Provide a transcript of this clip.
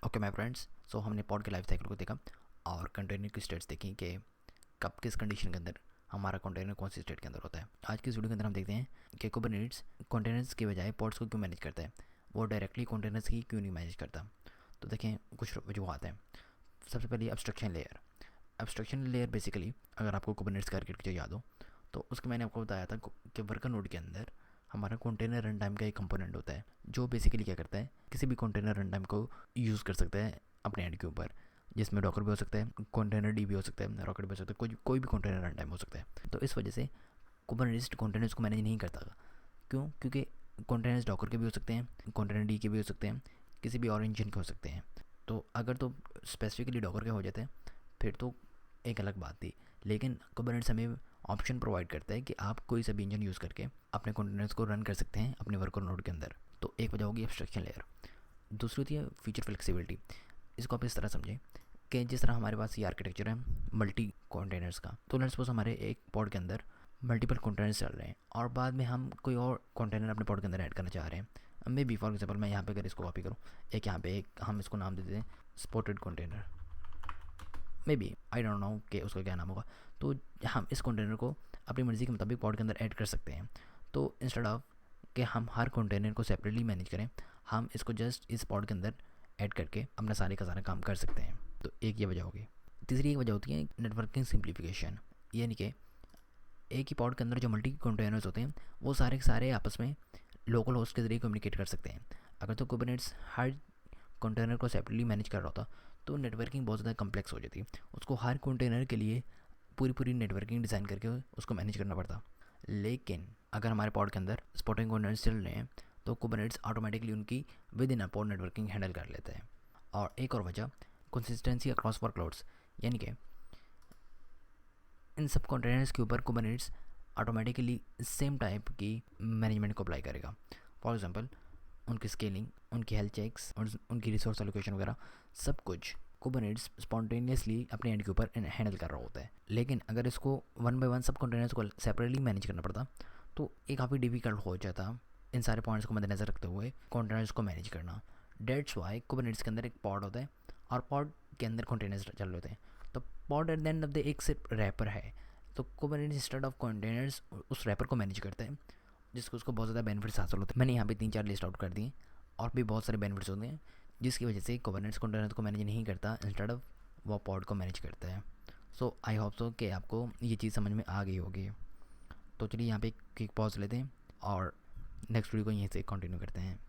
Okay my friends, सो हमने pod के life cycle को देखा और कंटेनर की स्टेट्स देखी कि कब किस कंडीशन के अंदर हमारा कंटेनर कौन सी स्टेट के अंदर होता है। आज की इस वीडियो के अंदर हम देखते हैं कि कुबरनेट्स कंटेनर्स के बजाय पॉड्स को क्यों मैनेज करता है, वो डायरेक्टली कंटेनर्स ही क्यों नहीं मैनेज करता। तो देखें कुछ वजूहत हैं। सबसे पहले abstraction layer. Abstraction layer basically अगर आपको कुबरनेट्स का आर्किटेक्चर याद हो तो उसके मैंने आपको बताया था कि वर्कर नोड के अंदर हमारा कंटेनर रन टाइम का एक कंपोनेंट होता है जो बेसिकली क्या करता है, किसी भी कंटेनर रन टाइम को यूज़ कर सकता है अपने एंड के ऊपर, जिसमें डॉकर भी हो सकता है, कंटेनर डी भी हो सकता है, रॉकेट भी हो सकता है, कोई भी कंटेनर रन टाइम हो सकता है। तो इस वजह से कुबरनेट्स कंटेनर्स को मैनेज नहीं करता। क्यों? क्योंकि कंटेनर्स डॉकर के भी हो सकते हैं, कंटेनर डी के भी हो सकते हैं, किसी भी और इंजन के हो सकते हैं। तो अगर तो स्पेसिफिकली डॉकर के हो जाते हैं फिर तो एक अलग बात थी, लेकिन कुबरनेट्स हमें ऑप्शन प्रोवाइड करता है कि आप कोई सा भी इंजन यूज़ करके अपने कंटेनर्स को रन कर सकते हैं अपने वर्कर नोड के अंदर। तो एक वजह होगी एब्स्ट्रक्शन लेयर। दूसरी होती है फीचर फ्लेक्सिबिलिटी। इसको आप इस तरह समझें कि जिस तरह हमारे पास ये आर्किटेक्चर है मल्टी कंटेनर्स का, तो लेट्स सपोज हमारे एक पॉड के अंदर मल्टीपल कंटेनर्स चल रहे हैं और बाद में हम कोई और कंटेनर अपने पॉड के अंदर ऐड करना चाह रहे हैं। मे बी फॉर एग्जाम्पल मैं यहाँ पे अगर इसको कॉपी करूँ, एक यहाँ पे एक हम इसको नाम दे देते हैं spotted container, may be I don't know कि उसका क्या नाम होगा। तो हम इस कंटेनर को अपनी मर्ज़ी के मुताबिक पॉड के अंदर ऐड कर सकते हैं। तो इंस्टेड ऑफ कि हम हर कंटेनर को सेपरेटली मैनेज करें, हम इसको जस्ट इस पॉड के अंदर ऐड करके अपना सारे का सारा काम कर सकते हैं। तो एक ये वजह होगी। तीसरी एक वजह होती है नेटवर्किंग सिंप्लीफिकेशन, यानी कि एक ही पॉड के अंदर जो मल्टी कंटेनर्स होते हैं वो सारे के सारे आपस में लोकल होस्ट के ज़रिए कम्युनिकेट कर सकते हैं। अगर तो कुबरनेट्स हर कंटेनर को सेपरेटली मैनेज कर रहा होता तो नेटवर्किंग बहुत ज़्यादा कम्प्लेक्स हो जाती, उसको हर कंटेनर के लिए पूरी पूरी नेटवर्किंग डिज़ाइन करके उसको मैनेज करना पड़ता। लेकिन अगर हमारे पॉड के अंदर स्पॉटिंग कंटेनर्स चल रहे हैं तो कुबरनेट्स ऑटोमेटिकली उनकी with in a pod networking handle कर लेते हैं। और एक और वजह कंसिस्टेंसी अक्रॉस वर्कलोड्स, यानी कि इन सब कंटेनर्स के ऊपर कुबरनेट्स ऑटोमेटिकली सेम टाइप की मैनेजमेंट को अप्लाई करेगा। फॉर एग्जांपल उनकी स्केलिंग, उनकी हेल्थ चेक्स और उनकी रिसोर्स एलोकेशन वगैरह सब कुछ कुबरनेट्स स्पॉन्टेनियसली अपने एंड के ऊपर हैंडल कर रहा होता है। लेकिन अगर इसको वन बाय वन सब कंटेनर्स को सेपरेटली मैनेज करना पड़ता तो ये काफ़ी डिफिकल्ट हो जाता इन सारे पॉइंट्स को मद्देनज़र रखते हुए कंटेनर्स को मैनेज करना। डेट्स वाई कुबरनेट्स के अंदर एक पॉड होता है और पॉड के अंदर कंटेनर्स चल रहे होते हैं। तो pod at the end of the एक सिर्फ रैपर है। तो कुबरनेट्स इंस्टेड ऑफ कंटेनर्स उस रैपर को मैनेज करता है, जिसको उसको बहुत ज़्यादा बेनिफिट्स हासिल होते हैं। मैंने यहाँ पे 3-4 लिस्ट आउट कर दिए और भी बहुत सारे बेनिफिट्स होते हैं जिसकी वजह से कुबरनेट्स कंटेनर को मैनेज नहीं करता, इंस्टेड ऑफ वो पॉड को मैनेज करता है। सो आई होप सो कि आपको ये चीज़ समझ में आ गई होगी। तो चलिए यहाँ पे क्विक पॉज लेते हैं और नेक्स्ट वीडियो को यहीं से कंटिन्यू करते हैं।